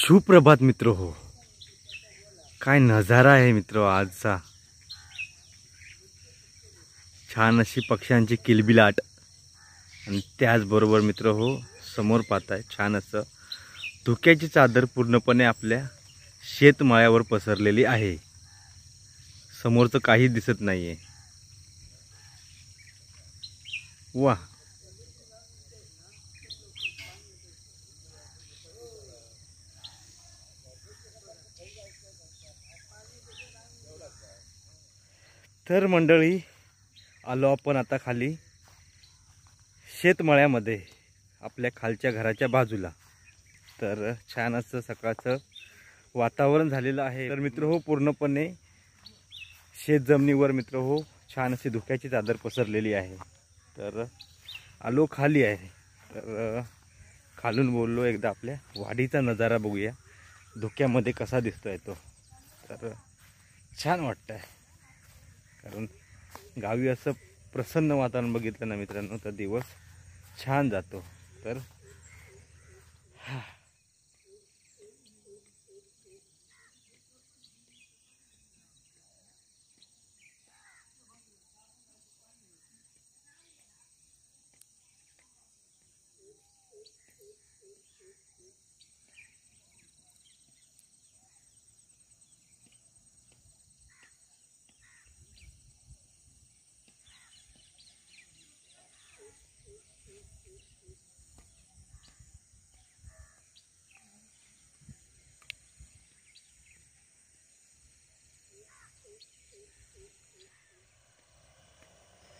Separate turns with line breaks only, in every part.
सुप्रभात मित्र हो. काय नजारा आहे मित्र आजचा. छान अशी पक्ष्यांची किलबिलाट आणि त्याचबरोबर मित्र हो समोर पाहताय छान असं धुक्याची चादर पूर्णपणे आपल्या शेतमाळ्यावर पसरलेली आहे. समोरचं काही दिसत नाहीये. वा, तर मंडळी आलो आपण आता खाली शेतमळ्यामध्ये आपल्या खालच्या घराच्या बाजूला. तर छान असं सकाळचं वातावरण झालेलं आहे. तर मित्र हो पूर्णपणे शेत जमिनीवर मित्र हो छान अशी धुक्याची चादर पसरलेली आहे. तर आलो खाली आहे. तर खालून बोललो एकदा आपल्या वाडीचा नजारा बघूया धुक्यामध्ये कसा दिसतोय तो. तर छान वाटतं आहे कारण गावी असं प्रसन्न वातावरण बघितलं ना मित्रांनो तर दिवस छान जातो. तर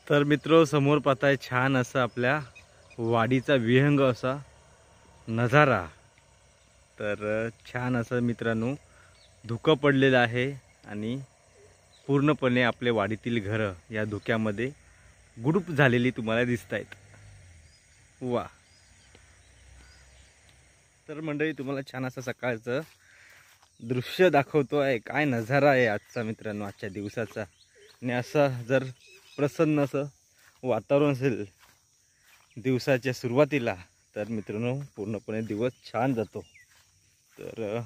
तर मित्र समोर पाहताय छान असं आपल्या वाडीचा विहंग असा नजारा. तर छान असं मित्रांनो धुकं पडलेलं आहे आणि पूर्णपणे आपल्या वाडीतील घरं या धुक्यामध्ये गुडूप झालेली तुम्हाला दिसत आहेत. वा, तर मंडळी तुम्हाला छान असं सकाळचं दृश्य दाखवतो आहे. काय नजारा आहे आजचा मित्रांनो, आजच्या दिवसाचा. आणि असं जर प्रसन्न असं वातावरण असेल दिवसाच्या सुरुवातीला तर मित्रांनो पूर्णपणे दिवस छान जातो. तर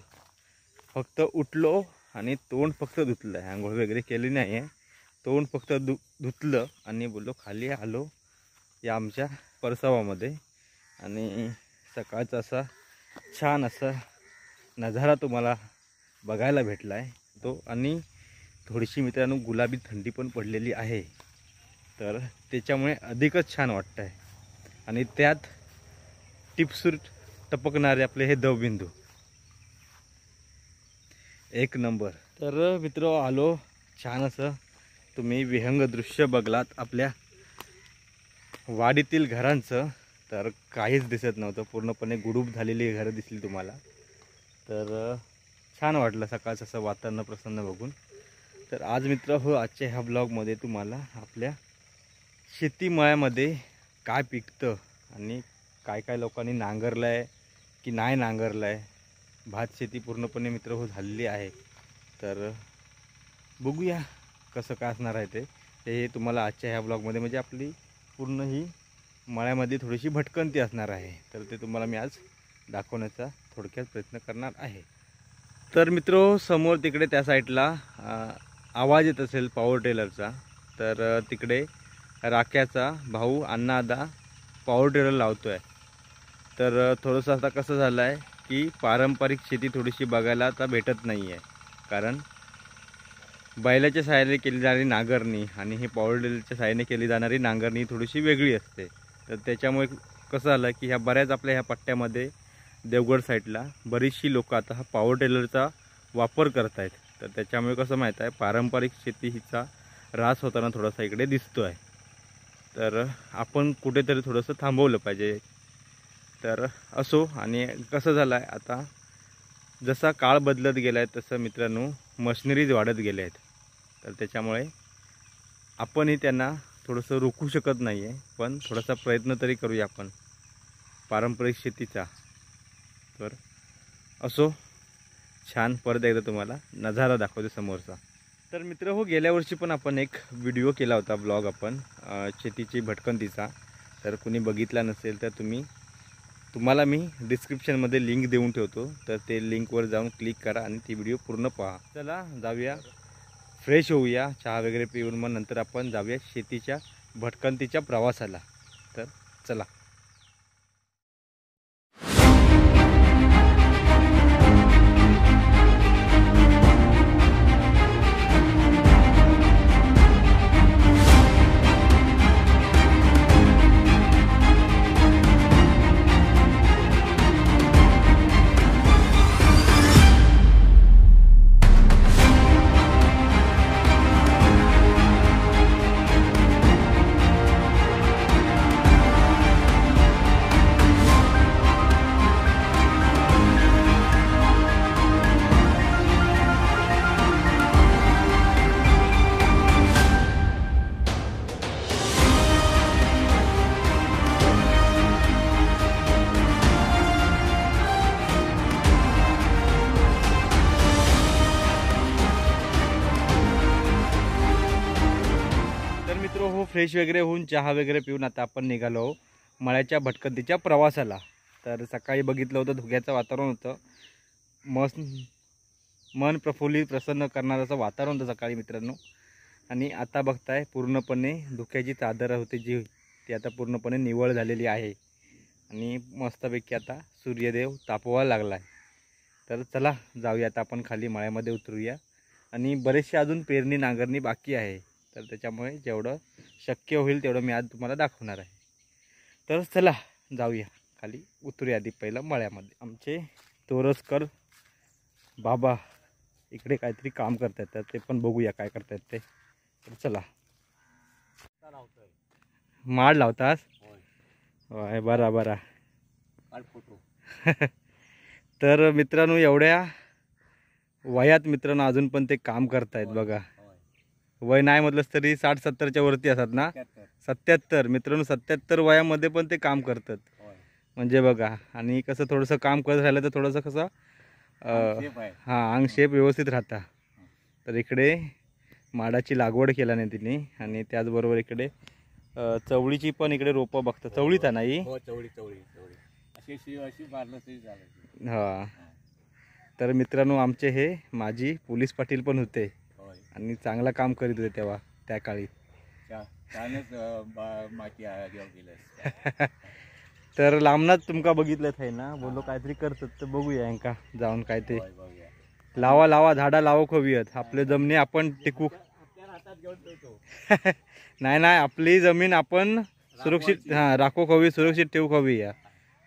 फक्त उठलो आणि तोंड फक्त धुतलं आहे, आंघोळ वगैरे केली नाही आहे. तोंड फक्त धुतलं आणि बोललो खाली आलो या आमच्या परसावामध्ये. आणि सकाळचा असा छान असा नजारा तुम्हाला बघायला भेटला आहे तो. आणि थोडीशी मित्रांनो गुलाबी थंडी पण पडलेली आहे. तर त्याच्यामुळे अधिकच छान वाटतं आहे. आणि त्यात टिपसूर टपकणारे आपले हे दवबिंदू एक नंबर. तर मित्र आलो छान असं तुम्ही विहंग दृश्य बघलात आपल्या वाडीतील घरांचं. तर काहीच दिसत नव्हतं, पूर्णपणे गुडूप झालेली घरं दिसली तुम्हाला. तर छान वाटलं सकाळचं असं वातावरण प्रसन्न बघून. तर आज मित्र हो आजच्या ह्या ब्लॉगमध्ये तुम्हाला आपल्या शेतीमळ्यामध्ये काय पिकतं आणि काय काय लोकांनी नांगरलं आहे की नाही नांगरलं आहे. भात शेती पूर्णपणे मित्र हो झालेली आहे. तर बघूया कसं काय असणार आहे ते तुम्हाला आजच्या ह्या ब्लॉगमध्ये म्हणजे आपली पूर्ण ही मळ्यामध्ये थोडीशी भटकंती असणार आहे. तर ते तुम्हाला मी आज दाखवण्याचा थोडक्यात प्रयत्न करणार आहे. तर मित्र समोर तिकडे त्या साईडला आवाज येत असेल पॉवर टेलरचा. तर तिकडे राख्याचा भाऊ अण्णादा पॉवर टेलर लावतो आहे. तर थोडंसं आता कसं झालं आहे की पारंपरिक शेती थोडीशी बघायला आता भेटत नाही आहे. कारण बैलाच्या सहाय्याने केली जाणारी नांगरणी आणि ही पॉवर टेलरच्या सहाय्याने केली जाणारी नांगरणी थोडीशी वेगळी असते. तर त्याच्यामुळे कसं झालं की ह्या बऱ्याच आपल्या ह्या पट्ट्यामध्ये देवगड साईडला बरीचशी लोकं आता हा पॉवर टेलरचा वापर करत आहेत. तर त्याच्यामुळे कसं माहीत आहे पारंपरिक शेती हिचा ऱ्हास होताना थोडासा इकडे दिसतो आहे. तर आपण कुठेतरी थोडंसं थांबवलं पाहिजे. तर असो. आणि कसं झालं आहे आता जसा काळ बदलत गेला आहे तसं मित्रांनो मशिनरीज वाढत गेले आहेत. तर त्याच्यामुळे आपणही त्यांना थोडंसं रोखू शकत नाही आहे, पण थोडासा प्रयत्न तरी करूया आपण पारंपरिक शेतीचा. तर असो छान परत एकदा तुम्हाला नजारा दाखवतो समोरचा. तर मित्र हो गेल्या वर्षी पण आपण एक व्हिडिओ केला होता ब्लॉग आपण शेतीची भटकंतीचा. तर कुणी बघितला नसेल तर तुम्ही तुम्हाला मी डिस्क्रिप्शनमध्ये लिंक देऊन ठेवतो, तर ते लिंकवर जाऊन क्लिक करा आणि ती व्हिडिओ पूर्ण पहा. चला जाऊया, फ्रेश होऊया, चहा वगैरे पिऊन मग नंतर आपण जाऊया शेतीच्या भटकंतीच्या प्रवासाला. तर चला. फ्रेश वगैरे होऊन चहा वगैरे पिऊन आता आपण निघालो मळ्याच्या भटकंतीच्या प्रवासाला. तर सकाळी बघितलं होतं, धुक्याचं वातावरण होतं, मन प्रफुल्लित प्रसन्न करणारं असं वातावरण होतं सकाळी मित्रांनो. आणि आता बघताय पूर्णपणे धुक्याची चादर होती जी, ती आता पूर्णपणे निवळ झालेली आहे आणि मस्तपैकी आता सूर्यदेव तापवायला लागला आहे. तर चला जाऊया आता आपण खाली मळ्यामध्ये उतरूया. आणि बरेचसे अजून पेरणी नांगरणी बाकी आहे, तर त्याच्यामुळे जेवढं शक्य होईल तेवढं मी आज तुम्हाला दाखवणार आहे. तर चला जाऊया खाली उतरूया आधी पहिलं मळ्यामध्ये. आमचे तोरसकर बाबा इकडे काहीतरी काम करतात, तर ते पण बघूया काय करतात ते. तर चला. माड लावतास? होय, बरा बरा. तर मित्रांनो एवढ्या वयात मित्रांनो अजून पण ते काम करतायत बघा. वय नाही म्हटलंच तरी 60-70च्या वरती असतात ना. 77 मित्रांनो, 77 वयामध्ये पण ते काम करतात म्हणजे बघा. आणि कसं थोडंसं काम करत राहिलं तर थोडंसं कसं हां अंग शेप व्यवस्थित राहता. तर इकडे माडाची लागवड केला नाही तिने. आणि त्याचबरोबर इकडे चवळीची पण इकडे रोपं बघता. चवळीचा नाही, हां. तर मित्रांनो आमचे हे माजी पोलीस पाटील पण होते आणि चांगला काम करीत होते तेव्हा त्या काळी. तर लांबनाच तुमका बघितलं आहे ना, बोलो काहीतरी करतात तर बघूया यांका जाऊन काय ते लावा झाडा लावा खवीत. आपले जमिनी आपण टिकू नाही आपली जमीन आपण सुरक्षित राखू खवी, सुरक्षित ठेवू खवी. या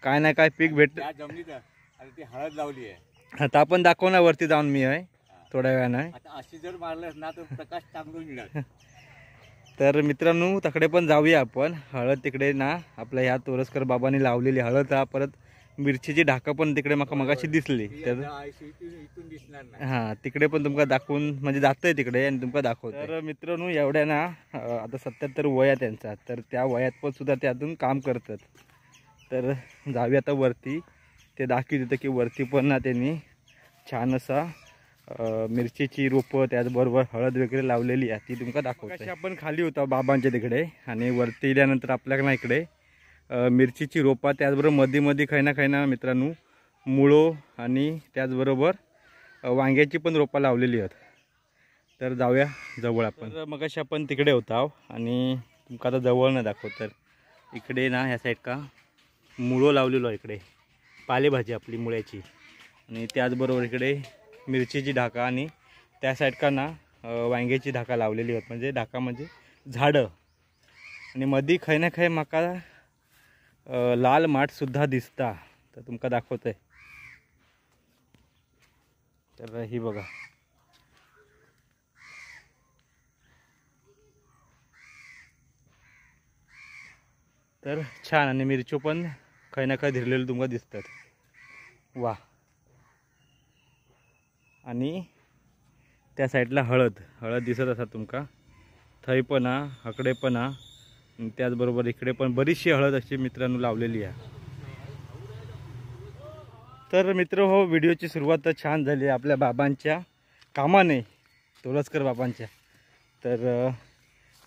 काय नाही काय पीक भेट.
हळद लावली आहे
आता आपण दाखवणार वरती जाऊन मी आहे थोड्या वेळानं.
अशी जर मारलं ना तर प्रकाश चांगलं मिळाला.
तर मित्रांनो तिकडे पण जाऊया आपण. हळद तिकडे ना आपल्या ह्या तोरसकर बाबांनी लावलेली हळद. परत मिरचीची ढाकं पण तिकडे मगाशी दिसली. तर हां तिकडे पण तुमका दाखवून म्हणजे जातंय तिकडे आणि तुमका दाखवतो. तर मित्रांनो एवढ्या ना आता 77 वय आहे त्यांचा, तर त्या वयात पण सुद्धा ते अजून काम करतात. तर जाऊया आता वरती. ते दाखवत होतं की वरती पण ना त्यांनी छान असा मिरचीची रोपं त्याचबरोबर हळद वगैरे लावलेली आहे, ती तुमका दाखवतो. आपण खाली होता बाबांच्या तिकडे आणि वरती गेल्यानंतर आपल्याला इकडे मिरचीची रोपा त्याचबरोबर मध्ये काही ना मित्रांनो मुळो आणि त्याचबरोबर वांग्याची पण रोपा लावलेली आहेत. तर जाऊया जवळ आपण. तर मगाशी आपण तिकडे होता आणि तुमका आता जवळ न दाखव. तर इकडे ना ह्या साईड का मुळो लावलेलो आहे, इकडे पालेभाजी आपली मुळ्याची. आणि त्याचबरोबर इकडे मिरचीची ढाका आणि त्या साईड का ना वांग्याची ढाका लावलेली आहेत. म्हणजे ढाका म्हणजे झाडं. आणि मध्ये खै ना खै माका लाल माठसुद्धा दिसता, तर तुमका दाखवतोय. तर ही बघा. तर छान. आणि मिरचो पण खै ना खै धरलेलं तुमका दिसतात. वा. आणि त्या साईडला हळद दिसत असतात तुमका. थै पण हकडे पण त्याचबरोबर इकडे पण बरीचशी हळद अशी मित्रांनो लावलेली आहे. तर मित्र हो व्हिडिओची सुरुवात तर छान झाली आपल्या बाबांच्या कामाने, तोरसकर बाबांच्या. तर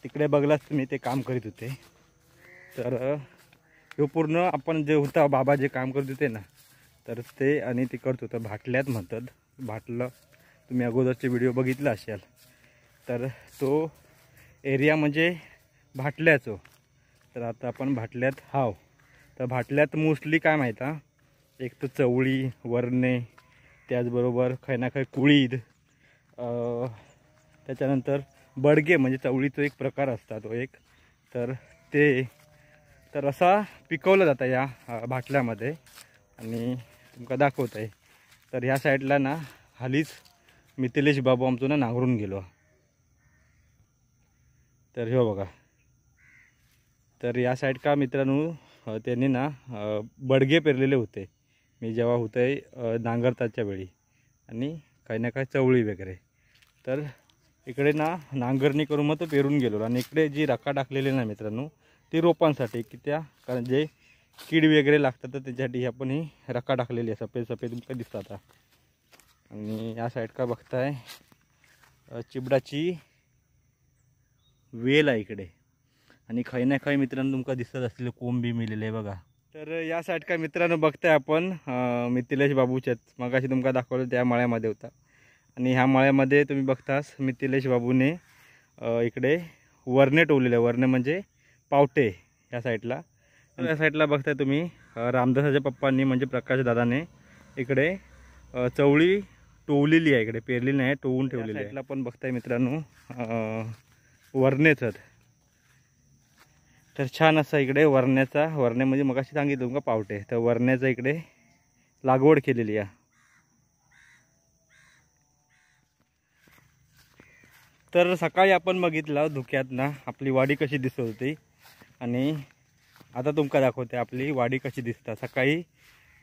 तिकडे बघलाच तुम्ही ते काम करीत होते. तर ह्यो पूर्ण आपण जे होता बाबा जे काम करत होते ना, तर ते आणि ते करत होतं भाटल्यात म्हणतात. भाटलं तुम्ही अगोदरचे व्हिडिओ बघितला असाल. तर तो एरिया म्हणजे भाटल्याचो. तर आता आपण भाटल्यात हाव. तर भाटल्यात मोस्टली काय माहीत आहे, एक तर चवळी, वरणे, त्याचबरोबर खै ना खै कुळीद, त्याच्यानंतर बडगे म्हणजे चवळीचा एक प्रकार असता तो एक. तर ते तर असा पिकवलं जातं या भाटल्यामध्ये आणि तुमका दाखवत आहे. तर ह्या साईडला ना हालीच मिथिलेश बाबू आमचं ना नांगरून गेलो. तर हो बघा. तर या साईड का मित्रांनो त्यांनी ना बडगे पेरलेले होते मी जेव्हा होते नांगरताच्या वेळी, आणि काही ना काही चवळी वगैरे. तर इकडे ना नांगरणी करून मग तो पेरून गेलो. आणि इकडे जी रका टाकलेली ना मित्रांनो ती रोपांसाठी, की त्या कारण जे कीड वगैरे लागतात तर त्याच्यासाठी आपण ही रका टाकलेली आहे. सफेद सफेद तुमका दिसतात. आणि या साईड का बघताय चिबडाची वेल आहे इकडे. आणि काही ना काही मित्रांनो तुमका दिसत असलेले कोंबी मिळलेले बघा. तर या साईड का मित्रांनो बघताय आपण मिथिलेश बाबूच्यात मगाशी तुमका दाखवलं त्या मळ्यामध्ये होता. आणि ह्या मळ्यामध्ये तुम्ही बघतास मिथिलेश बाबूने इकडे वरणे टोवलेले. वरणे म्हणजे पावटे या साईडला. या साईडला बघताय तुम्ही रामदासाच्या पप्पांनी म्हणजे प्रकाश दादाने इकडे चवळी टोवलेली आहे. इकडे पेरलेली नाही, टोवून ठेवलेली आहे. साईडला पण बघताय मित्रांनो वरणेच. तर छान असा इकडे वरणे म्हणजे मगाशी सांगितलं तुमका पावटे. तर वरण्याचा इकडे लागवड केलेली आहे. तर सकाळी आपण बघितलं धुक्यात ना आपली वाडी कशी दिसत होती, आणि आता तुमका दाखवते आपली वाडी कशी दिसता. सकाळी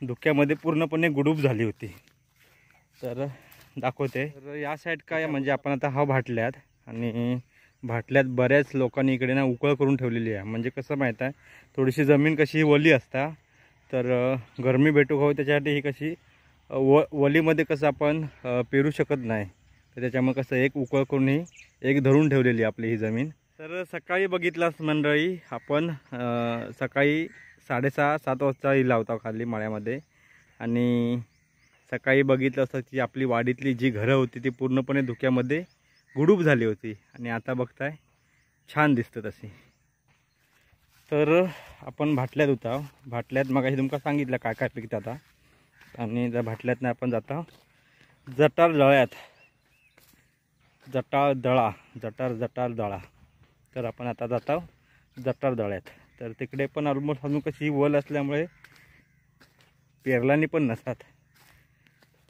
धुक्यामध्ये पूर्णपणे गुडूप झाली होती. तर दाखवते. तर या साईड काय म्हणजे आपण आता हा भाटल्यात, आणि भाटल्यात बऱ्याच लोकांनी इकडे ना उकळ करून ठेवलेली आहे. म्हणजे कसं माहीत आहे, थोडीशी जमीन कशी वली असता, तर गरमी भेटू हवं त्याच्यासाठी ही कशी वलीमध्ये कसं आपण पेरू शकत नाही. तर त्याच्यामुळे कसं एक उकळ करून ही एक धरून ठेवलेली आपली ही जमीन. तर सकाळी बघितलास मंडळी आपण सकाळी 6:30-7 वाजता ही लावता खाली मळ्यामध्ये. आणि सकाळी बघितलं असतं की आपली वाडीतली जी घरं होती ती पूर्णपणे धुक्यामध्ये गुडूप झाली होती. आणि आता बघताय छान दिसतं तशी. तर आपण भाटल्यात होता. भाटल्यात मगाशी तुमका सांगितलं काय काय पिकतं आता. आणि त्या भाटल्यातनं आपण जाता जटार दळ्यात. जटार दळा. तर आपण आता जाता जटार दळ्यात. तर तिकडे पण ऑलमोस्ट अजून कशी वल असल्यामुळे पेरलानी पण नसतात.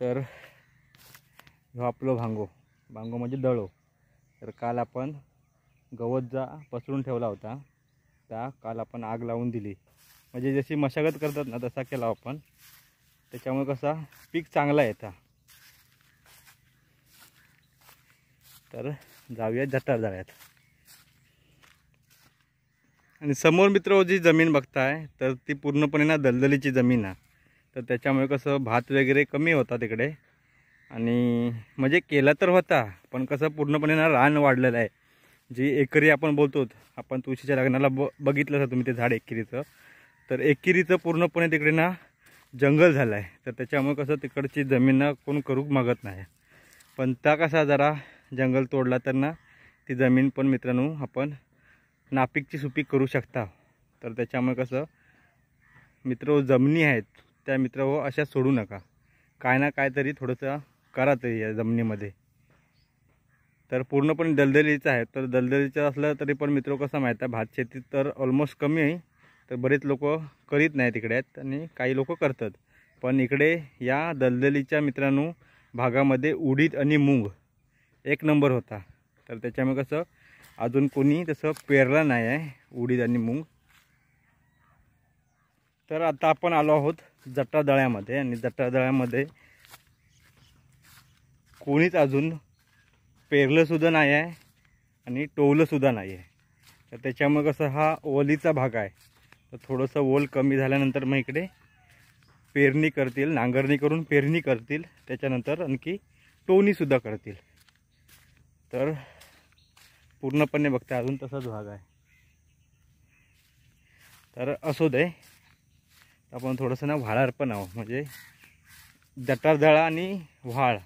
तर ह्यो आपलं भांगो म्हणजे दळो. तर काल आपण गवत पसरून ठेवला होता, त्या काल आपण आग लावून दिली. म्हणजे जशी मशागत करतात ना तसा केला आपण. त्याच्यामुळे कसा पीक चांगला येता. तर जाऊया जटार दळ्यात. आणि समोर मित्र जी जमीन बघताय तर ती पूर्णपणे ना दलदलीची जमीन आहे. तर त्याच्यामुळे कसं भात वगैरे कमी होता तिकडे. आणि म्हणजे केला तर होता, पण कसं पूर्णपणे ना रान वाढलेलं आहे. जी एकरी आपण बोलतो, आपण तुळशीच्या लग्नाला बघितलं तर तुम्ही ते झाड एकेरीचं. तर एकेरीचं पूर्णपणे तिकडे ना जंगल झालं आहे. तर त्याच्यामुळे कसं तिकडची जमीन ना कोण करूक मागत नाही. पण त्या कसा जरा जंगल तोडला तर ना ती जमीन पण मित्रांनो आपण नापीकची सुपीक करू शकता. तर त्याच्यामुळे कसं मित्र जमिनी आहेत त्या मित्र अशा सोडू नका. काय ना काय तरी थोडंसं करा तरी या जमिनीमध्ये. तर पूर्णपणे दलदलीचं आहे. तर दलदलीचं असलं तरी पण मित्र कसं माहीत आहे, भात शेती तर ऑलमोस्ट कमी आहे. तर बरेच लोक करीत नाही तिकडे आहेत, आणि काही लोक करतात. पण इकडे या दलदलीच्या मित्रांनो भागामध्ये उडीद आणि मूग एक नंबर होता. तर त्याच्यामुळे कसं अजून कोणी तसं पेरला नाही आहे उडीद आणि मूग. तर आता आपण आलो आहोत जटार दळ्यामध्ये. आणि जटार दळ्यामध्ये कोणीच अजून पेरलंसुद्धा नाही आहे आणि टोवलंसुद्धा नाही आहे. तर त्याच्यामुळे कसं हा ओलीचा भाग आहे. तर थोडंसं ओल कमी झाल्यानंतर मग इकडे पेरणी करतील, नांगरणी करून पेरणी करतील. त्याच्यानंतर आणखी टोवणीसुद्धा करतील. तर पूर्णपणे बघता अजून तसाच भाग आहे. तर असू दे, आपण थोडंसं ना व्हाळार पण आहो, म्हणजे जटारदळा आणि व्हाळ,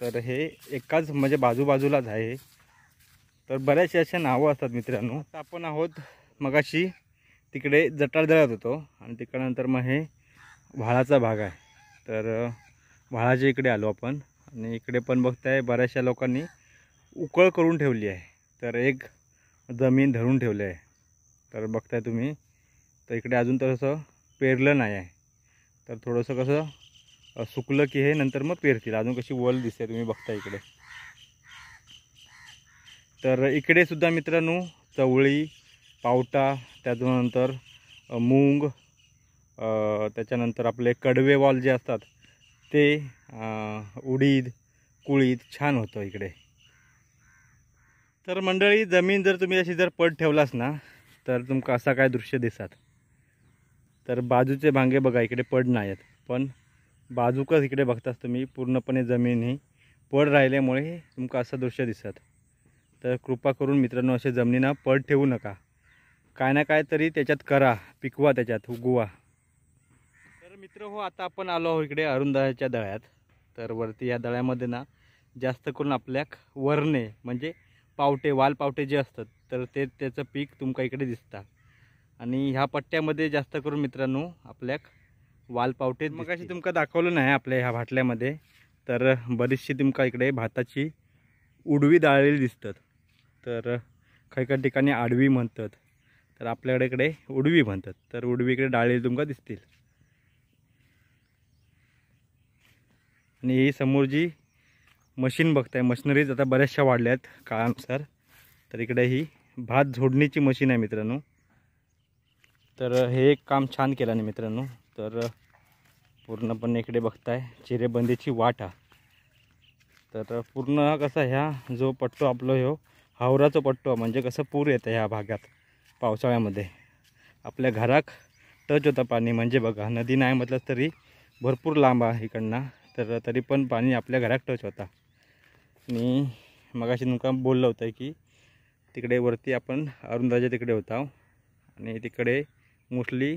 तर हे एकाच म्हणजे बाजूबाजूलाच आहे. तर बऱ्याचशा अशा नावं असतात मित्रांनो. आता आपण आहोत मगाशी तिकडे जटारदळ्यात होतो आणि तिकडनंतर मग हे व्हाळाचा भाग आहे. तर व्हाळाच्या इकडे आलो आपण आणि इकडे पण बघताय बऱ्याचशा लोकांनी उकळ करून ठेवली आहे. तर एक जमीन धरून ठेवली आहे. तर बघताय तुम्ही, तर इकडे अजून तसं पेरलं नाही आहे. तर थोडंसं कसं सुकलं की हे नंतर मग पेरतील. अजून कशी वल दिसते तुम्ही बघता इकडे. तर इकडे सुद्धा मित्रांनो चवळी, पावटा, त्याच्यानंतर मूग, त्याच्यानंतर आपले कडवेवाल जे असतात ते, उडीद, कुळीद छान होतं इकडे. तर मंडळी, जमीन जर तुम्ही अशी जर पड ठेवलास ना तर तुमका असा काय दृश्य दिसतात. तर बाजूचे भांगे बघा, इकडे पड नाही आहेत, पण बाजूकच इकडे बघताच तुम्ही पूर्णपणे जमीन ही पड राहिल्यामुळे तुमका असं दृश्य दिसतात. तर कृपा करून मित्रांनो असे जमिनीना पड ठेवू नका. काय ना काय तरी त्याच्यात करा, पिकवा, त्याच्यात उगवा. तर मित्र हो, आता आपण आलो आहोत इकडे अरुणदाच्या दळ्यात. तर वरती या दळ्यामध्ये ना जास्त करून आपल्याक वरणे म्हणजे पावटे, वाल पावटे जे असतात तर ते त्याचं पीक तुमका इकडे दिसतं. आणि ह्या पट्ट्यामध्ये जास्त करून मित्रांनो आपल्याक वाल पावटे. मग अशी तुमका दाखवलं नाही आपल्या ह्या भाटल्यामध्ये, तर बरीचशी तुमका इकडे भाताची उडवी दाळलेली दिसतात. तर काही काही ठिकाणी आडवी म्हणतात, तर आपल्याकडे इकडे उडवी म्हणतात. तर उडवी इकडे डाळलेली तुमका दिसतील. आणि ही समोर जी मशीन बघताय, मशिनरीज आता बऱ्याचशा वाढल्यात काळानुसार. तर इकडे ही भात झोडणीची मशीन आहे मित्रांनो. तर हे एक काम छान केलं नाही मित्रांनो. तर पूर्णपणे इकडे बघताय चिरेबंदीची वाट आहे. तर पूर्ण कसं ह्या जो पट्टो आपलं ह्यो हावराचा पट्टो, म्हणजे कसं पूर येतं ह्या भागात पावसाळ्यामध्ये. आपल्या घराक टच होतं पाणी, म्हणजे बघा नदी नाही म्हटलं तरी भरपूर लांब आहे इकडनं, तर तरी पण पाणी आपल्या घरात टच होता. आणि मगाशी तुमका बोललं होतं की तिकडे वरती आपण अरुणदाच्या तिकडे होता आणि तिकडे मोस्टली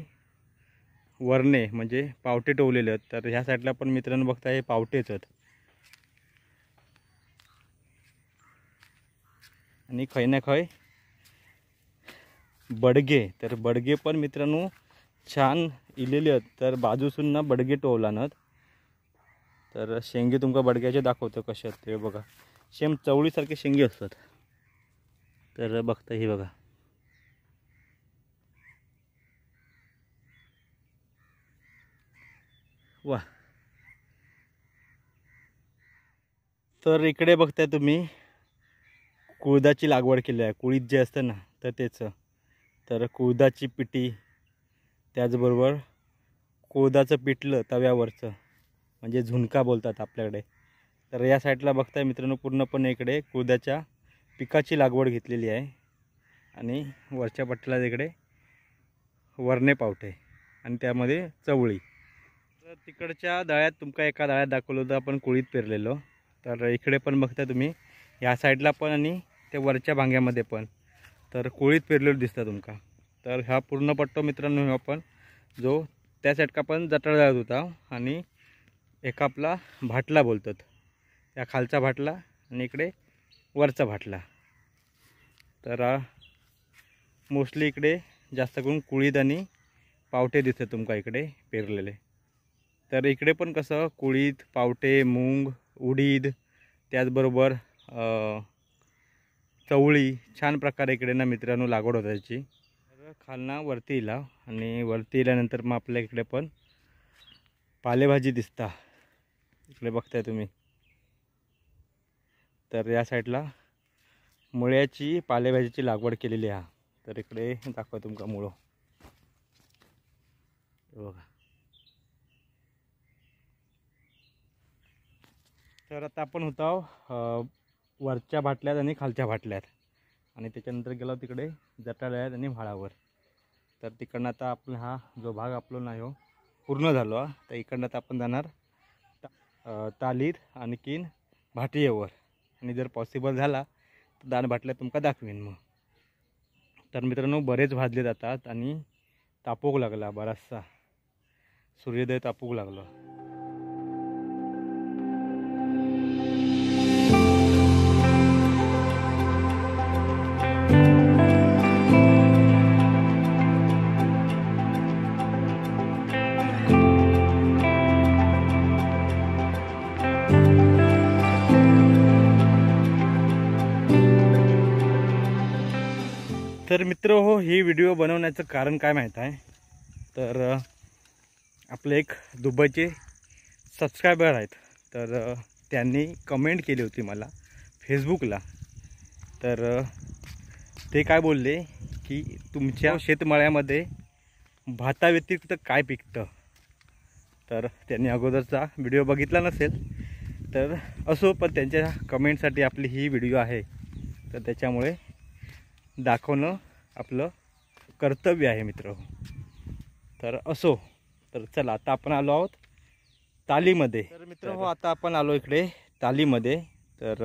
वरणे म्हणजे पावटे टोवलेले आहेत. तर ह्या साईडला पण मित्रांनो बघता हे पावटेच आहेत. आणि खै ना खै बडगे, तर बडगे पण मित्रांनो छान इलेले आहेत. तर बाजूसून ना बडगे टोवलानत. तर शेंगे तुमका बडग्याचे दाखवतो कसे आहेत ते बघा, सेम चवळीसारखे शेंगे असतात. तर बघता हे बघा, वा. तर इकडे बघताय तुम्ही कुळदाची लागवड केली आहे. कुळीद जे असतं ना तर त्याचं, तर कुळदाची पिठी, त्याचबरोबर कुळदाचं पिठलं तव्यावरचं म्हणजे झुणका बोलतात आपल्याकडे. तर या साईडला बघताय मित्रांनो पूर्णपणे इकडे कुळदाच्या पिकाची लागवड घेतलेली आहे. आणि वरच्या पट्ट्याला इकडे वरणे पावटे आणि त्यामध्ये चवळी. तर तिकडच्या दळ्यात तुमका एका दळ्यात दाखवलं होतं आपण कुळीत पेरलेलं. तर इकडे पण बघता तुम्ही ह्या साईडला पण आणि त्या वरच्या भांग्यामध्ये पण तर कुळीत पेरलेलं दिसतं तुमका. तर हा पूर्ण पट्टो मित्रांनो आपण जो त्या साईडका पण जटाळ जात होता आणि एका आपला भाटला बोलतात, त्या खालचा भाटला आणि इकडे वरचा भाटला. तर मोस्टली इकडे जास्त करून कुळीद आणि पावटे दिसतात तुमका इकडे पेरलेले. तर इकडे पण कसं कुळीद, पावटे, मूग, उडीद, त्याचबरोबर चवळी छान प्रकारे इकडे ना मित्रांनो लागवड होता त्याची. तर खालना वरती येला आणि वरती येल्यानंतर मग आपल्या इकडे पण पालेभाजी दिसता इकडे बघताय तुम्ही. तर या साईडला मुळ्याची पालेभाजीची लागवड केलेली आहे. तर इकडे दाखवा तुमका मुळं बघा. तर आता आपण होतो वरच्या भाटल्यात आणि खालच्या भाटल्यात आणि त्याच्यानंतर गेलो तिकडे जटाळ्यात आणि व्हाळावर. तर तिकडनं आता आपला हा जो भाग आपला नाही हो पूर्ण झालो. तर इकडनं आता आपण जाणार तालीर आणखीन भाटियेवर, आणि जर पॉसिबल झाला तर दान भाटल्यात तुमका दाखवीन मग. तर मित्रांनो बरेच भाजले जातात आणि तापोक लागला बराचसा. सूर्योदय तापूक लागलो. तर मित्र हो, ही व्हिडिओ बनवण्याचं कारण काय माहीत आहे, तर आपले एक दुबईचे सबस्क्रायबर आहेत. तर त्यांनी कमेंट केली होती मला फेसबुकला. तर ते काय बोलले की तुमच्या शेतमळ्यामध्ये भाताव्यतिरिक्त काय पिकतं. तर त्यांनी अगोदरचा व्हिडिओ बघितला नसेल तर असो, पण त्यांच्या कमेंटसाठी आपली ही व्हिडिओ आहे. तर त्याच्यामुळे दाखवणं आपलं कर्तव्य आहे मित्र. तर असो, तर चला आता आपण आलो आहोत तालीमध्ये. तर मित्र हो, आता आपण आलो इकडे तालीमध्ये. तर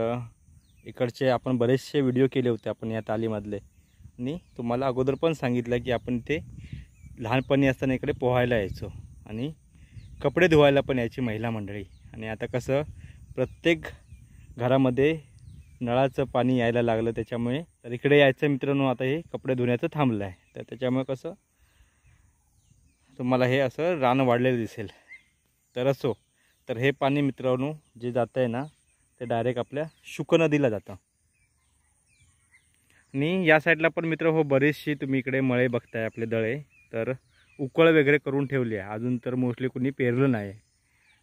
इकडचे आपण बरेचसे व्हिडिओ केले होते आपण या तालीमधले, आणि तुम्हाला अगोदर पण सांगितलं की आपण ते लहानपणी असताना इकडे पोहायला यायचो आणि कपडे धुवायला पण यायची महिला मंडळी. आणि आता कसं प्रत्येक घरामध्ये नळाचं पाणी यायला लागलं, त्याच्यामुळे तर इकडे यायचं मित्रांनो आता हे कपडे धुण्याचं थांबलं आहे. तर त्याच्यामुळे कसं तुम्हाला हे असं रान वाढलेलं दिसेल. तर असो, तर हे पाणी मित्रांनो जे जातं आहे ना, ते डायरेक्ट आपल्या शुक नदीला जातं. आणि या साईडला पण मित्र हो बरेचशी तुम्ही इकडे मळे बघताय आपले दळे. तर उकळ वगैरे करून ठेवली आहे, अजून तर मोस्टली कुणी पेरलं नाही.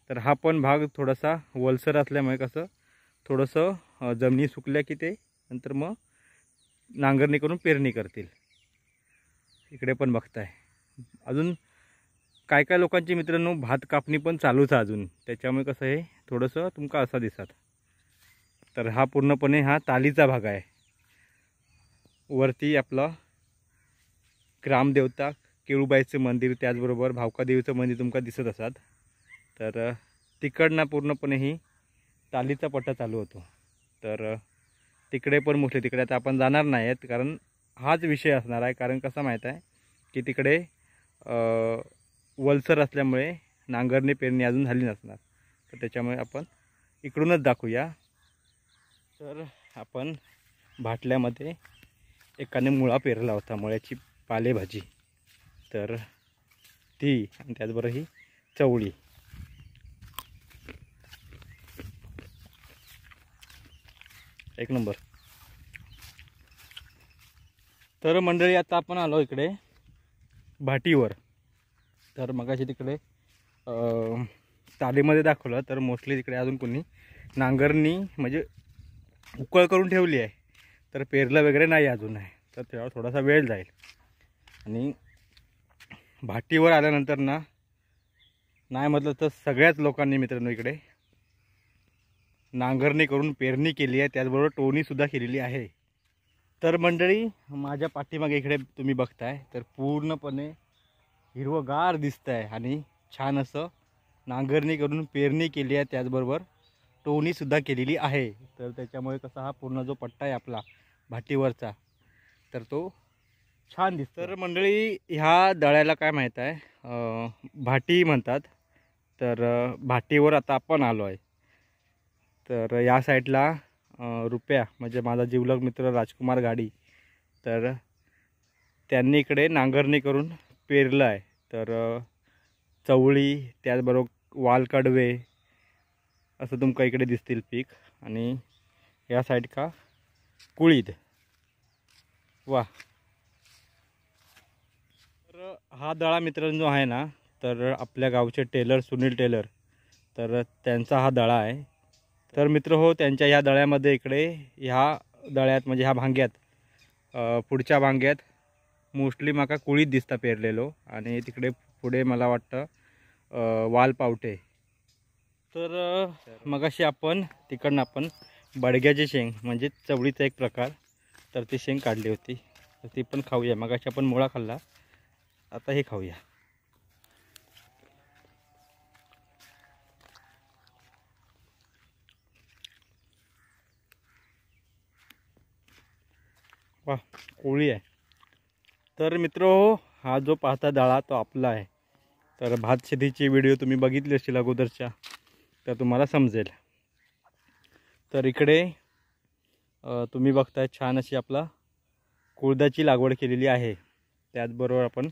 तर हा पण भाग थोडासा वलसर असल्यामुळे कसं थोडंसं जमिनी सुकल्या की ते नंतर मग नांगरणी करून पेरणी करतील. इकडे पण बघताय अजून काय काय लोकांची मित्रांनो भात कापणी पण चालूच आहे अजून, त्याच्यामुळे कसं आहे थोडंसं तुमका असा दिसत. तर हा पूर्णपणे हा तालीचा भाग आहे. वरती आपला ग्रामदेवता केळूबाईचं मंदिर, त्याचबरोबर भावकादेवीचं मंदिर तुमका दिसत असतात. तर तिकडनं पूर्णपणे ही तालीचा पट्टा चालू होतो. तर तिकडे पण मोठे तिकडे आता आपण जाणार नाही आहेत, कारण हाच विषय असणार आहे. कारण कसं माहीत आहे की तिकडे वलसर असल्यामुळे नांगरणी पेरणी अजून झाली नसणार. तर त्याच्यामुळे आपण इकडूनच दाखवूया. तर आपण भाटल्यामध्ये एकाने मुळा पेरला होता, मुळ्याची पालेभाजी. तर ती आणि त्याचबरोबर ही चवळी. एक नंबर. तर मंडळी आता आपण आलो इकडे भाटीवर. तर मगाशी तिकडे तालीमध्ये दाखवलं, तर मोस्टली तिकडे अजून कोणी नांगरणी म्हणजे उकळ करून ठेवली आहे. तर पेरलं वगैरे नाही अजून आहे, तर त्यावर थोडासा वेळ जाईल. आणि भाटीवर आल्यानंतर ना नाही म्हटलं तर सगळ्याच लोकांनी मित्रांनो इकडे नांगरणी करून पेरणी केली आहे, त्याचबरोबर टोणीसुद्धा केलेली आहे. तर मंडळी माझ्या पाठीमागे इकडे तुम्ही बघताय तर पूर्णपणे हिरवगार दिसत आहे आणि छान असं नांगरणी करून पेरणी केली आहे, त्याचबरोबर टोणीसुद्धा केलेली आहे. तर त्याच्यामुळे कसा हा पूर्ण जो पट्टा आहे आपला भाटीवरचा, तर तो छान दिसतो. तर मंडळी ह्या दळ्याला काय माहीत आहे भाटी म्हणतात. तर भाटीवर आता आपण आलो आहे. तर या साईडला रुपया म्हणजे माझा जिवलग मित्र राजकुमार गाडी, तर त्यांनी इकडे नांगरणी करून पेरलं आहे. तर चवळी त्याचबरोबर वालकडवे असं तुमका इकडे दिसतील पीक. आणि या साईड का कुळीद. वा. तर हा दळा मित्रांनो आहे ना, तर आपल्या गावचे टेलर सुनील टेलर, तर त्यांचा हा दळा आहे. तर मित्र हो, त्यांच्या ह्या दळ्यामध्ये इकडे ह्या दळ्यात म्हणजे ह्या भांग्यात पुढच्या भांग्यात मोस्टली माका कुळीत दिसता पेरलेलो, आणि तिकडे पुढे मला वाटतं वाल पावटे. तर मगाशी आपण तिकडनं आपण बडग्याची शेंग म्हणजे चवळीचा एक प्रकार, तर ती शेंग काढली होती. तर ती पण खाऊया. मगाशी आपण मुळा खाल्ला, आता हे खाऊया. वा, कोळी आहे. तर मित्र हा जो पाहता दळा तो आपला आहे. तर भात शेतीची व्हिडिओ तुम्ही बघितली असतील अगोदरच्या, तर तुम्हाला समजेल. तर इकडे तुम्ही बघताय छान अशी आपला कुळदाची लागवड केलेली आहे. त्याचबरोबर आपण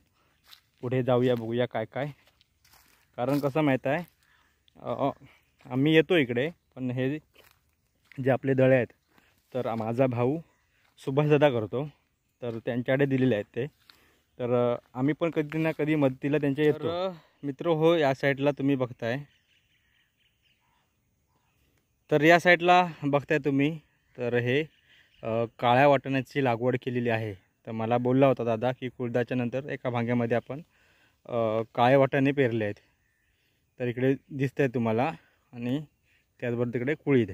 पुढे जाऊया, बघूया काय काय. कारण कसं माहीत आहे, आम्ही येतो इकडे, पण हे जे आपले दळे आहेत तर माझा भाऊ सुभाषदादा करतो, तर त्यांच्याकडे दिलेले आहेत ते. तर आम्ही पण कधी ना कधी मदतीला त्यांच्या येतो. मित्र हो, या साईडला तुम्ही बघताय, तर या साईडला बघताय तुम्ही, तर हे काळ्या वाटाण्याची लागवड केलेली आहे. तर मला बोलला होता दादा की कुळदाच्या नंतर एका भांग्यामध्ये आपण काळे वाटाणे पेरले आहेत. तर इकडे दिसत आहे तुम्हाला, आणि त्याचबरोबर तिकडे कुळीद.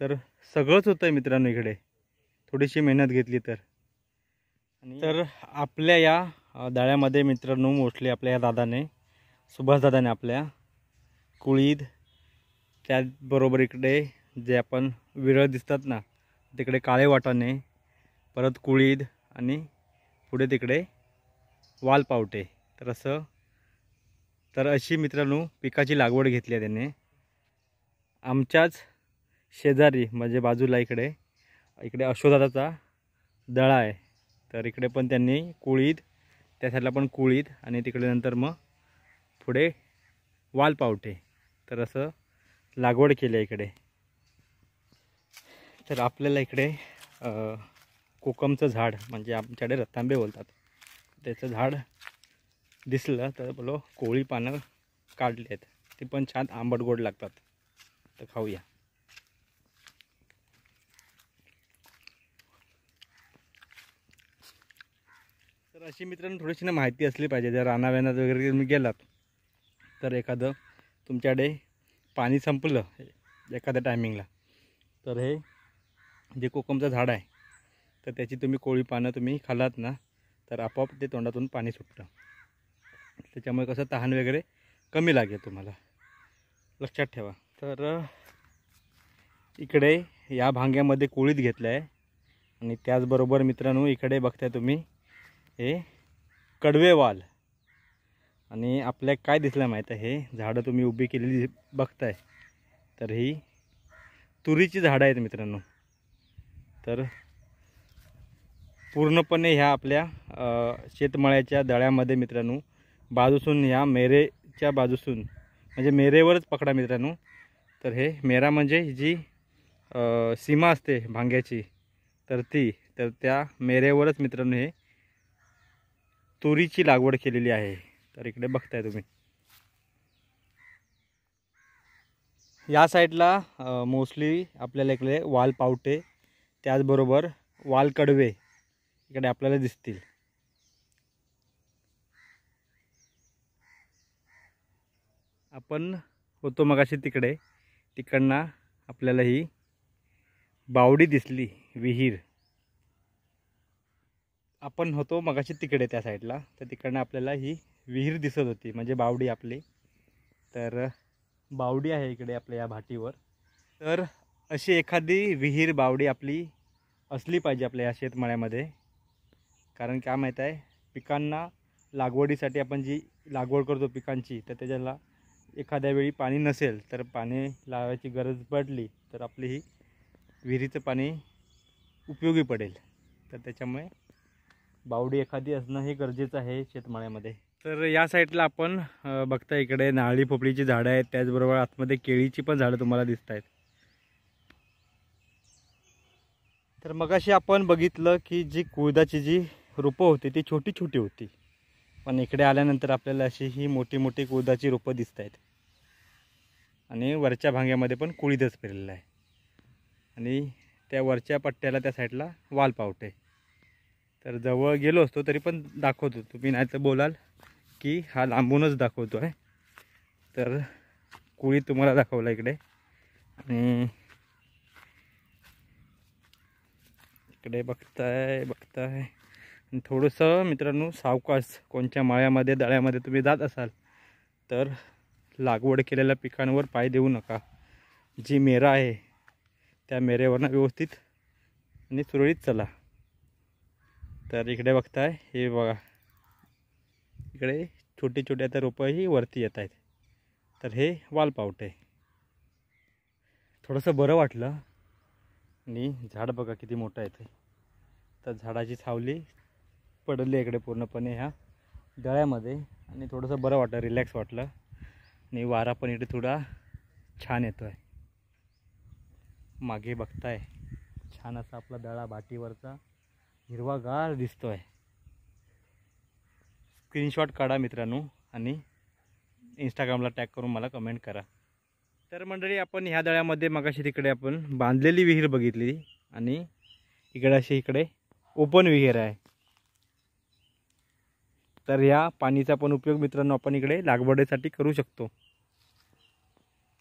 तर सगळंच होतं आहे मित्रांनो इकडे, थोडीशी मेहनत घेतली तर. आणि तर आपल्या या दाळ्यामध्ये मित्रांनो मोस्टली आपल्या या दादाने, सुभाषदादाने आपल्या कुळीद, त्याचबरोबर इकडे जे आपण विरळ दिसतात ना तिकडे काळे वाटाणे, परत कुळीद, आणि पुढे तिकडे वालपावटे. तर अशी मित्रांनो पिकाची लागवड घेतली आहे त्याने. आमच्याच शेजारी म्हणजे बाजूला इकडे अशोकदादाचा दळा आहे, तर इकडे पण त्यांनी कुळीद, त्या साईडला पण कुळीद, आणि तिकडे नंतर मग पुढे वालपावटे, तर असं लागवड केली आहे इकडे. तर आपल्याला इकडे कोकमचं झाड, म्हणजे आमच्याकडे रतांबे बोलतात, त्याचं झाड दिसलं तर बोलो कोवळी पानं काढली आहेत, ती पण छान आंबट गोड लागतात. तर खाऊया. तर अशी मित्रांनो थोडीशी ना माहिती असली पाहिजे. जर रानाव्यानात वगैरे तुम्ही गेलात तर एखादं तुमच्याकडे पाणी संपलं एखाद्या टायमिंगला, तर हे जे कोकमचं झाड आहे तर त्याची तुम्ही कोळी पानं तुम्ही खाल्लात ना, तर आपोआप ते तोंडातून पाणी सुटतं. त्याच्यामुळे कसं तहान वगैरे कमी लागेल तुम्हाला, लक्षात ठेवा. तर इकडे या भांग्यामध्ये कुळीत घेतलं आहे, आणि त्याचबरोबर मित्रांनो इकडे बघताय तुम्ही हे कडवेवाल. आणि आपल्या काय दिसलं माहीत आहे, हे झाडं तुम्ही उभी केलेली बघताय, तर ही तुरीची झाडं आहेत मित्रांनो. तर पूर्णपणे ह्या आपल्या शेतमळ्याच्या दळ्यामध्ये मित्रांनो बाजूसून, ह्या मेरेच्या बाजूसून, म्हणजे मेरेवरच पकडा मित्रांनो. तर हे मेरा म्हणजे जी सीमा असते भांग्याची, तर त्या मेरेवरच मित्रांनो हे तुरीची लागवड केलेली आहे. तर इकडे बघताय तुम्ही या साईडला मोस्टली आपल्याला इकडे वालपावटे, त्याचबरोबर वालकडवे इकडे आपल्याला दिसतील. आपण होतो मगाशी तिकडे, तिकडनं आपल्याला ही बावडी दिसली, विहीर. आपण होतो मगाशी तिकडे त्या साईडला, तर तिकडनं आपल्याला ही विहीर दिसत होती, म्हणजे बावडी आपली. तर बावडी आहे इकडे आपल्या या भाटीवर. तर अशी एखादी विहीर, बावडी आपली असली पाहिजे आपल्या या शेतमळ्यामध्ये. कारण काय माहीत आहे, पिकांना लागवडीसाठी आपण जी लागवड करतो पिकांची, तर त्याच्याला एखाद्या वेळी पाणी नसेल, तर पाणी लावायची गरज पडली तर आपली ही विहिरीचं पाणी उपयोगी पडेल. तर त्याच्यामुळे बावडी एखादी असणं हे गरजेचं आहे शेतमळ्यामध्ये. तर या साईडला आपण बघता इकडे नारळी पोपळीची झाडं आहेत, त्याचबरोबर आतमध्ये केळीची पण झाडं तुम्हाला दिसत आहेत. तर मगाशी आपण बघितलं की जी कुळदाची जी रोपं होती ती छोटी छोटी होती, पण इकडे आल्यानंतर आपल्याला अशी ही मोठी मोठी कुळदाची रोपं दिसत आहेत. आणि वरच्या भांग्यामध्ये पण कुळीदच पेरलेलं आहे, आणि त्या वरच्या पट्ट्याला त्या साईडला वालपावटे. तर जवळ गेलो असतो तरी पण दाखवतो, तुम्ही नाही तर बोलाल की हा लांबूनच दाखवतो आहे. तर कुळीद तुम्हाला दाखवला इकडे, आणि इकडे बघताय. आणि थोडंसं मित्रांनो सावकाश, कोणत्या मळ्यामध्ये दळ्यामध्ये तुम्ही जात असाल तर लागवड केलेल्या पिकांवर पाय देऊ नका. जी मेरा आहे त्या मेरेवरनं व्यवस्थित आणि सुरळीत चला. तर इकडे बघताय, हे बघा इकडे छोटे छोटे आता रोपंही वरती येत आहेत. तर हे वालपावट आहे. थोडंसं बरं वाटलं. आणि झाड बघा किती मोठं आहे ते. तर झाडाची सावली पडली इकडे पूर्णपणे ह्या दळ्यामध्ये आणि थोडंसं बरं वाटलं, रिलॅक्स वाटलं. आणि वारा पण इकडे थोडा छान येतो आहे. मागे बघताय छान असा आपला दळा भाटीवरचा हिरवागार दिसतो आहे. स्क्रीनशॉट काढा मित्रांनो आणि इंस्टाग्रामला टॅग करून मला कमेंट करा. तर मंडळी, आपण ह्या दळ्यामध्ये मगाशी तिकडे आपण बांधलेली विहीर बघितली आणि इकडे अशी इकडे ओपन विहीर आहे. तर या पाणीचा पण उपयोग मित्रांनो आपण इकडे लागवडीसाठी करू शकतो.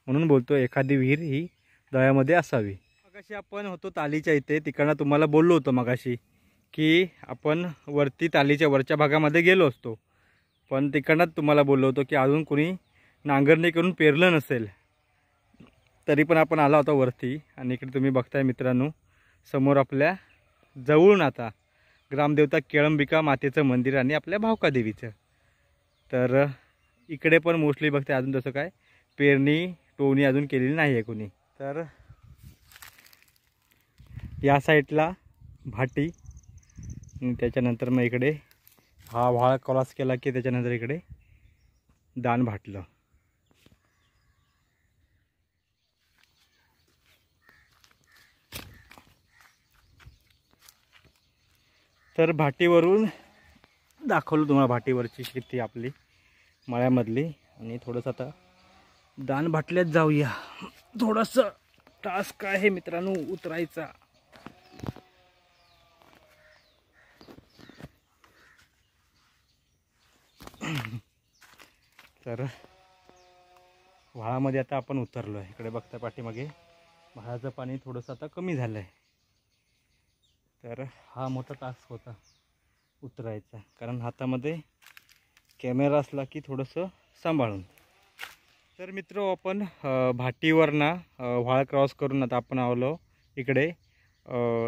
म्हणून बोलतो एखादी विहीर ही दळ्यामध्ये असावी. मगाशी आपण होतो तालीच्या इथे, तिकडनं तुम्हाला बोललो होतो मगाशी की आपण वरती तालीच्या वरच्या भागामध्ये गेलो असतो. पण तिकडनंच तुम्हाला बोललो होतो की अजून कोणी नांगरणी करून पेरलं नसेल. तरी पण आपण आला होता वरती. आणि इकडे तुम्ही बघताय मित्रांनो समोर आपल्या जवळून आता ग्रामदेवता केळंबिका मातेचं मंदिर आणि आपल्या भावका देवीचं. तर इकडे पण मोस्टली बघताय अजून तसं काय पेरणी टोवणी अजून केलेली नाही आहे कोणी. तर या साईडला भाटी आणि त्याच्यानंतर मग इकडे हा व्हाळ क्रॉस केला की त्याच्यानंतर इकडे दान भाटलं. तर भाटीवरून दाखवलं तुम्हाला भाटीवरची शेती आपली मळ्यामधली. आणि थोडंसं आता दान भाटल्यात जाऊया. थोडंसं टास्क आहे मित्रांनो उतरायचा. तर व्हाळामध्ये आता आपण उतरलो आहे. इकडे बघता पाठीमागे व्हाळाचं पाणी थोडंसं आता कमी झालं आहे. तर हा मोठा टास्क होता उतरायचा, कारण हातामध्ये कॅमेरा असला की थोडंसं सांभाळून. तर मित्र आपण भाटीवरनं व्हाळ क्रॉस करून आता आपण आलो इकडे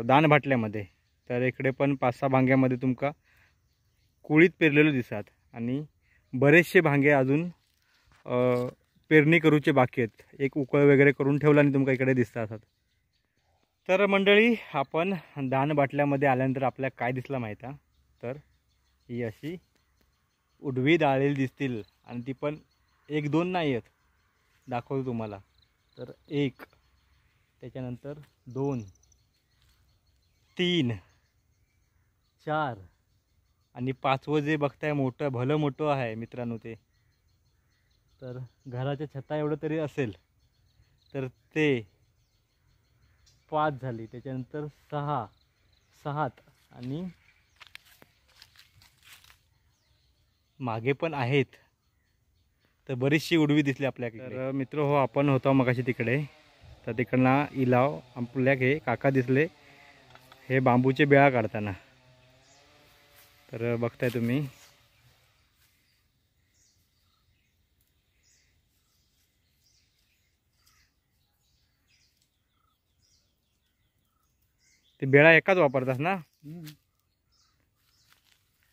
दान भाटल्यामध्ये. तर इकडे पण 5-6 भांग्यामध्ये तुमका कुळीत पेरलेलं दिसतात आणि बरेचसे भांगे अजून पेरणी करूचे बाकी आहेत. एक उकळ वगैरे करून ठेवला आणि तुमका इकडे दिसतात. तर मंडळी, आपण दान बाटल्यामध्ये आल्यानंतर आपल्याला काय दिसलं माहीत आहे? तर ही अशी उडवी दाळलेली दिसतील आणि ती पण 1-2 नाही आहेत, दाखवतो तुम्हाला. तर 1, त्याच्यानंतर 2, 3, 4 आणि 5वं जे बघताय मोठं भलं मोठं आहे मित्रांनो ते. तर घराच्या छता एवढं तरी असेल. तर ते 5 झाली. त्याच्यानंतर 6, 7 आणि मागे पण आहेत. तर बरीचशी उडवी दिसली आपल्याकडे. तर मित्र हो, आपण होतो मगाशी तिकडे. तर तिकडनं इलाव आपल्या हे काका दिसले हे बांबूचे बेळा काढताना. तर बघताय तुम्ही ते बेळा एकाच वापरतात ना.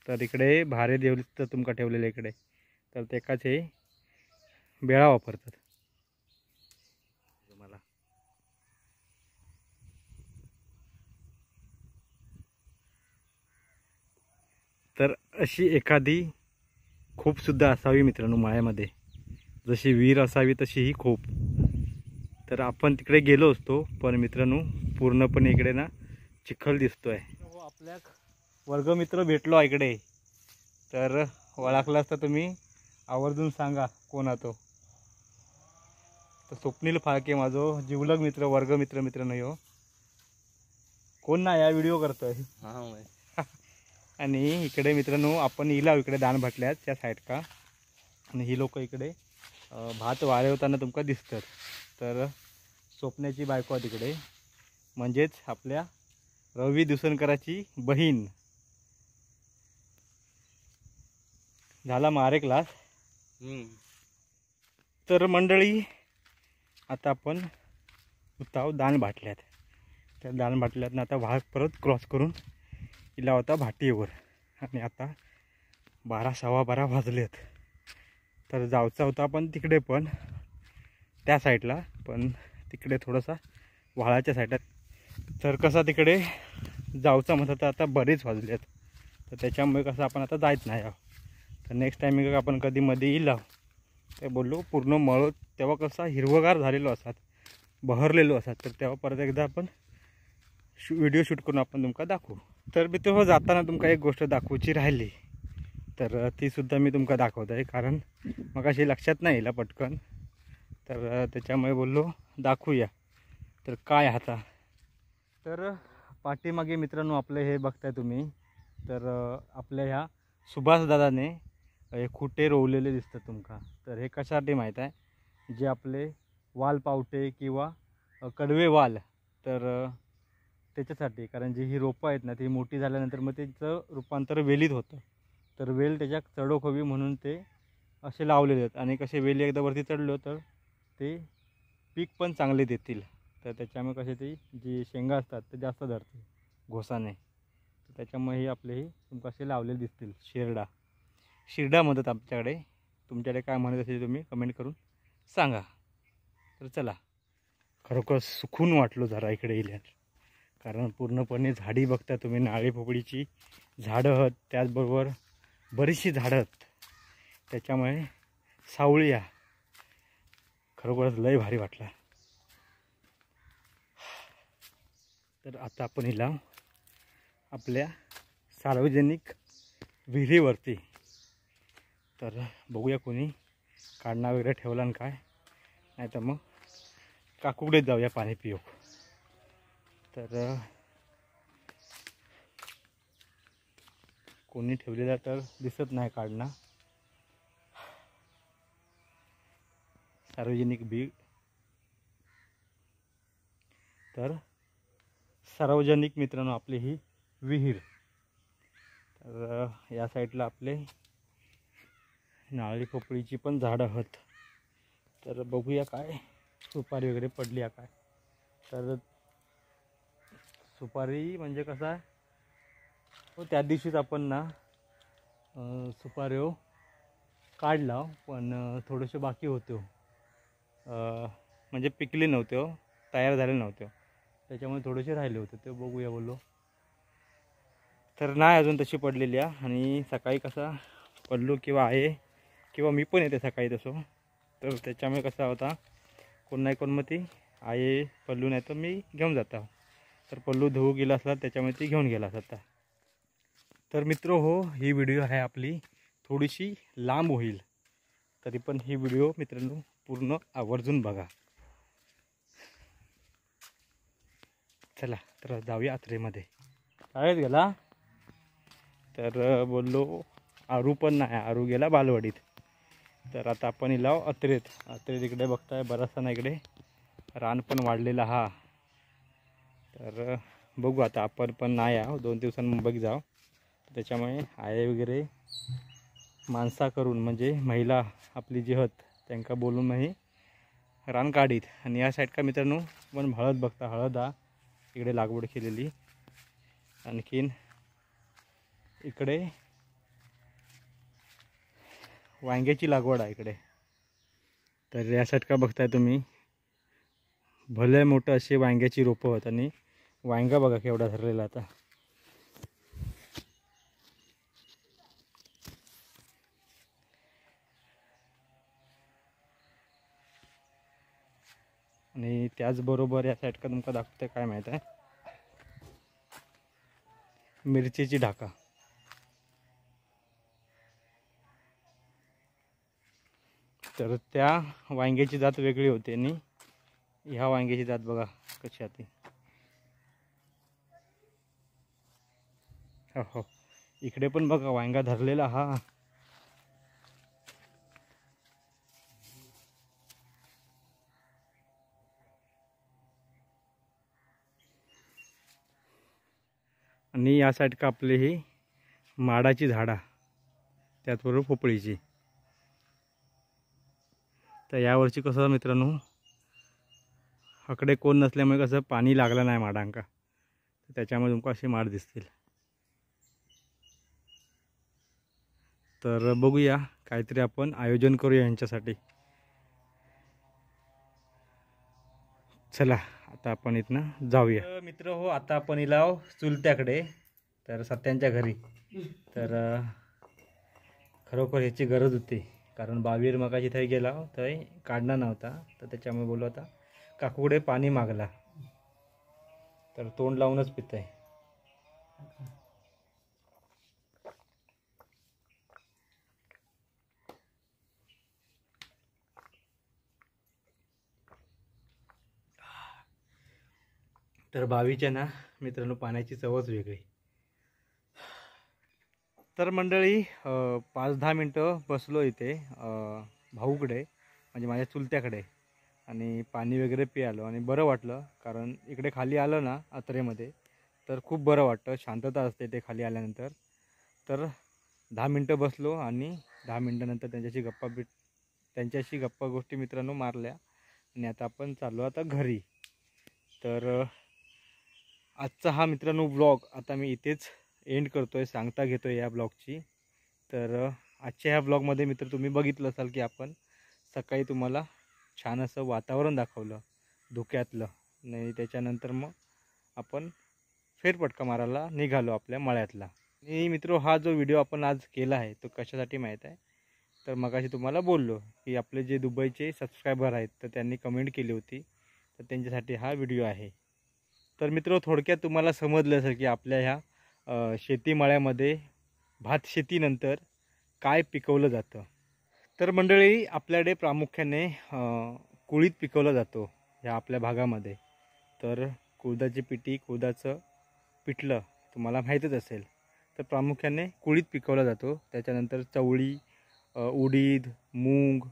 तर इकडे भारे देवली तर तुमका ठेवलेले इकडे, तर ते एकाच हे बेळा वापरतात तुम्हाला. तर अशी एखादी खोपसुद्धा असावी मित्रांनो माळ्यामध्ये. जशी विहीर असावी तशी ही खोप. तर आपण तिकडे गेलो असतो, पण मित्रांनो पूर्णपणे इकडे ना चिखल दिसतोय. हो, आपल्या वर्गमित्र भेटलो इकडे. तर ओळखला असता तुम्ही आवर्जून सांगा कोण तो. तर स्वप्नील फाळके माझो जिवलग मित्र, वर्गमित्र मित्रांनो हो. कोण ना या व्हिडिओ करतोय. आणि इकडे मित्रांनो आपण इला इकडे दान भाटल्यात त्या साईड का. आणि ही लोक इकडे भात वाळवताना तुमका दिसतात. तर स्वप्नाची बायको आहे तिकडे, म्हणजेच आपल्या रवी दुसणकराची बहीण. झाला मारे क्लास. तर मंडळी, आता आपण उताव दान भाटल्यात. त्या दान भाटल्यातनं आता वाघ परत क्रॉस करून इला होता भाटीवर. आणि आता 12, 12:15 वाजलेत. तर जावचा होता पण तिकडे पण त्या साईडला, पण तिकडे थोडासा व्हाळाच्या साईडला. तर कसा तिकडे जावचा म्हणतात तर आता बरेच वाजले आहेत, तर त्याच्यामुळे कसं आपण आता जायच नाही आहोत. तर नेक्स्ट टायमिंग आपण कधी मध्ये येईल ते बोललो पूर्ण मळ तेव्हा कसा हिरवगार झालेलो असतात, बहरलेलो असतात, तर तेव्हा परत एकदा आपण व्हिडिओ शूट करून आपण तुमका दाखवू. तर मी तेव्हा जाताना तुमका एक गोष्ट दाखवूची राहिली, तर तीसुद्धा मी तुमका दाखवत आहे, कारण मग अशी लक्षात नाही येईल पटकन, तर त्याच्यामुळे बोललो दाखवूया. तर काय आता, तर पाठीमागे मित्रांनो आपले हे बघताय तुम्ही, तर आपल्या ह्या सुभाषदादाने हे खुटे रोवलेले दिसतात तुमका. तर हे कशासाठी माहीत आहे, जे आपले वाल पावटे किंवा कडवे वाल, तर त्याच्यासाठी, कारण जी ही रोपं आहेत ना ती मोठी झाल्यानंतर मग त्याचं रूपांतर वेलीत होतं, तर वेल त्याच्या चढोक हवी म्हणून ते असे लावलेले आहेत. आणि कसे वेली एकदा वरती चढलो तर ते पीक पण चांगले देतील, तर त्याच्यामुळे कसे ते जी शेंगा असतात ते जास्त धरते घोसाने, तर त्याच्यामुळे हे आपले हे तुमका असे लावलेले दिसतील. शिरडा म्हणतात आमच्याकडे, तुमच्याकडे काय म्हणत असेल तुम्ही कमेंट करून सांगा. तर चला, खरोखर सुकून वाटलो जरा इकडे येल्यावर, कारण पूर्णपणे झाडी बघता तुम्ही, नारळी पोपळीची झाडं आहेत, त्याचबरोबर बरीचशी झाडं आहेत, त्याच्यामुळे सावळ्या खरोखरच लय भारी वाटला. तर आता आपण हिला आपल्या सार्वजनिक विहिरीवरती, तर बघूया कोणी काढणा वगैरे ठेवला आणि काय, नाही तर मग काकुकडेच जाऊया पाणी पिऊ. तर कोणी ठेवलेला तर दिसत नाही काढणा, सार्वजनिक तर सार्वजनिक मित्रांनो आपली ही विहीर. तर या साईडला आपले नारळी पोपळीची पण झाडं आहेत, तर बघूया काय सुपारी वगैरे पडली आहे काय. तर सुपारी म्हणजे कसा हो, त्या दिवशीच आपण ना सुपारी काढला, पण थोडेसे बाकी होते, म्हणजे पिकले नव्हते, तयार झाले नव्हते, त्याच्यामुळे थोडेसे राहिले होते, ते बघूया बोललो. तर नाही अजून तशी पडलेली आहे, आणि सकाळी कसा पडलो किंवा आहे किंवा मी पण येते सकाळी तसं, तर त्याच्यामुळे कसा होता कोण नाही कोण मग ती आहे पल्लू नाही तर मी घेऊन जाता, तर पल्लू धुवू गेला असला त्याच्यामुळे ती घेऊन गेला असता. तर मित्र हो, ही व्हिडिओ आहे आपली थोडीशी लांब होईल, तरी पण ही व्हिडिओ मित्रांनो पूर्ण आवर्जून बघा. चला तर जाऊया यात्रेमध्ये. शाळेत गेला तर बोललो आरू पण नाही, आरू गेला बालवाडीत. तर आता आपण हिला अत्रेत इकडे बघताय बराचसा ना इकडे रान पण वाढलेला हा, तर बघू आता आपण पण नाही आहो 2 दिवसांनी जाऊ, त्याच्यामुळे आये वगैरे माणसा करून म्हणजे महिला आपली जी आहेत त्यांना बोलूनही रान काढीत. आणि या साईड का मित्रांनो पण हळद बघता, हळद हा इकडे लागवड केलेली, आणखीन इकडे वांग्याची लागवड आहे इकडे. तर या साईड का बघताय तुम्ही भले मोठं असे वांग्याची रोपं होत, आणि वांगा बघा केवढा धरलेला आता. आणि त्याचबरोबर या साईड का तुमका दाखवते काय माहीत आहे, मिरचीची ढाका. तर त्या वांग्याची जात वेगळी होती, आणि ह्या वांग्याची जात बघा कशी आहे. हो, इकडे पण बघा वांगा धरलेला हा. आणि या साईड का आपली ही माडाची झाडा, त्याचबरोबर पोपळीची. तर यावर्षी कसं मित्रांनो अकडे कोण नसल्यामुळे कसं पाणी लागलं नाही माडांका, त्याच्यामुळे तुमका अशी माड दिसतील. तर बघूया काहीतरी आपण आयोजन करूया यांच्यासाठी. चला आता आपण इथनं जाऊया. मित्र हो, आता आपण हिला चुलत्याकडे, तर सत्यांच्या घरी. तर खरोखर ह्याची गरज होती, कारण बावीर मगाशी थंय गेला थंय काढणार नव्हता, तर त्याच्यामुळे बोललो आता काकूकडे पाणी मागला, तर तोंड लावूनच पितंय. तर बावीच्या ना मित्रांनो पाण्याची चवच वेगळी. तर मंडळी 5-10 मिनटं बसलो इथे भाऊकडे, म्हणजे माझ्या चुलत्याकडे, आणि पाणी वगैरे पियालो आणि बरं वाटलं. कारण इकडे खाली आलं ना आत्रेमध्ये तर खूप बरं वाटतं, शांतता असते ते खाली आल्यानंतर. तर 10 मिनटं बसलो आणि 10 मिनटानंतर त्यांच्याशी गप्पा गोष्टी मित्रांनो मारल्या आणि आता आपण चाललो आता घरी. तर आजचा हा मित्रांनो ब्लॉग आता मी इथेच एंड करतो आहे, सांगता घेतो आहे या ब्लॉगची. तर आजच्या ह्या ब्लॉगमध्ये मित्र तुम्ही बघितलं असाल की आपण सकाळी तुम्हाला छान असं वातावरण दाखवलं धुक्यातलं, आणि त्याच्यानंतर मग आपण फेरफटका मारायला निघालो आपल्या मळ्यातला. आणि मित्र हा जो व्हिडिओ आपण आज केला आहे तो कशासाठी माहीत आहे, तर मगाशी तुम्हाला बोललो की आपले जे दुबईचे सबस्क्रायबर आहेत तर त्यांनी कमेंट केली होती, तर त्यांच्यासाठी हा व्हिडिओ आहे. तर मित्र थोडक्यात तुम्हाला समजलं असेल की आपल्या ह्या शेतीमळ्यामध्ये भात शेतीनंतर काय पिकवलं जातं. तर मंडळी आपल्याकडे प्रामुख्याने कुळीत पिकवलं जातो ह्या आपल्या भागामध्ये. तर कुळदाची पिठी, कुळदाचं पिठलं तुम्हाला माहीतच असेल, तर प्रामुख्याने कुळीत पिकवला जातो. त्याच्यानंतर चवळी, उडीद, मूग,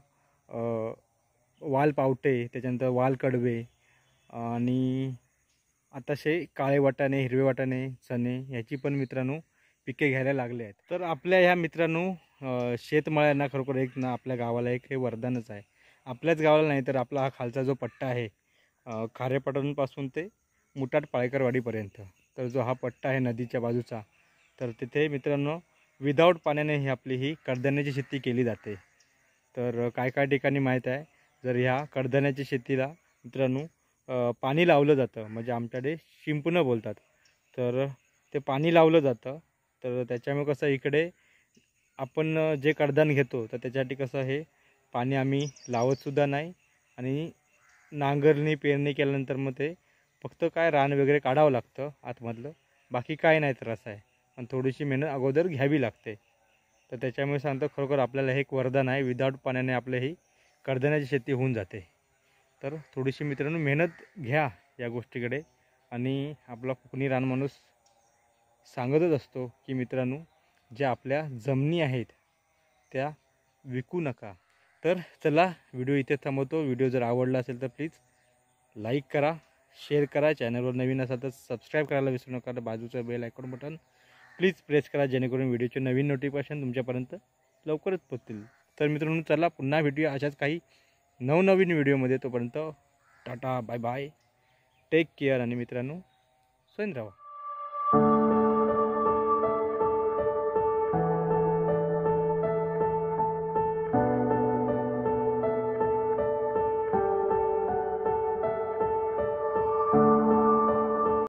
वाल पावटे, त्याच्यानंतर वाल कडवे, आणि आताशे काळे वाटाणे, हिरवे वाटाणे, चणे ह्याची पण मित्रांनो पिके घ्यायला लागले आहेत. तर आपल्या ह्या मित्रांनो शेतमळ्यांना खरोखर एक ना आपल्या गावाला एक हे वरदानच आहे. आपल्याच गावाला नाही तर आपला हा खालचा जो पट्टा आहे खारेपाटणपासून ते मुटाट पाळेकरवाडीपर्यंत, तर जो हा पट्टा आहे नदीच्या बाजूचा, तर तिथे मित्रांनो विदाऊट पाण्याने ही आपली ही कडधान्याची शेती केली जाते. तर काय काय ठिकाणी माहीत आहे, जर ह्या कडधान्याच्या शेतीला मित्रांनो पाणी लावलं जातं, म्हणजे आमच्याकडे शिंपणं बोलतात, तर ते पाणी लावलं जातं. तर त्याच्यामुळे कसं इकडे आपण जे कडधान घेतो तर त्याच्यासाठी कसं हे पाणी आम्ही लावतसुद्धा नाही, आणि नांगरणी पेरणी केल्यानंतर मग ते फक्त काय रान वगैरे काढावं लागतं आतमधलं, बाकी काय नाही त्रास आहे, आणि थोडीशी मेहनत अगोदर घ्यावी लागते. तर त्याच्यामुळे सांगतो खरोखर आपल्याला हे एक वरदान आहे, विदाऊट पाण्याने आपल्या ही कडधान्याची शेती होऊन जाते. तर थोडीशी मित्रांनो मेहनत घ्या या गोष्टीकडे. आणि आपला कोकणी रान माणूस सांगतच असतो की मित्रांनो ज्या आपल्या जमिनी आहेत त्या विकू नका. तर चला व्हिडिओ इथे थांबवतो. व्हिडिओ जर आवडला असेल तर प्लीज लाईक करा, शेअर करा, चॅनलवर नवीन असाल तर सबस्क्राईब करायला विसरू नका. बाजूचं bell icon button please press करा, जेणेकरून व्हिडिओचे नवीन नोटिफिकेशन तुमच्यापर्यंत लवकरच पोहोचतील. तर मित्रांनो चला पुन्हा भेटूया अशाच काही नवनवीन व्हिडिओमध्ये. तोपर्यंत tata, bye bye, take care, आणि मित्रांनो स्वयं राहा.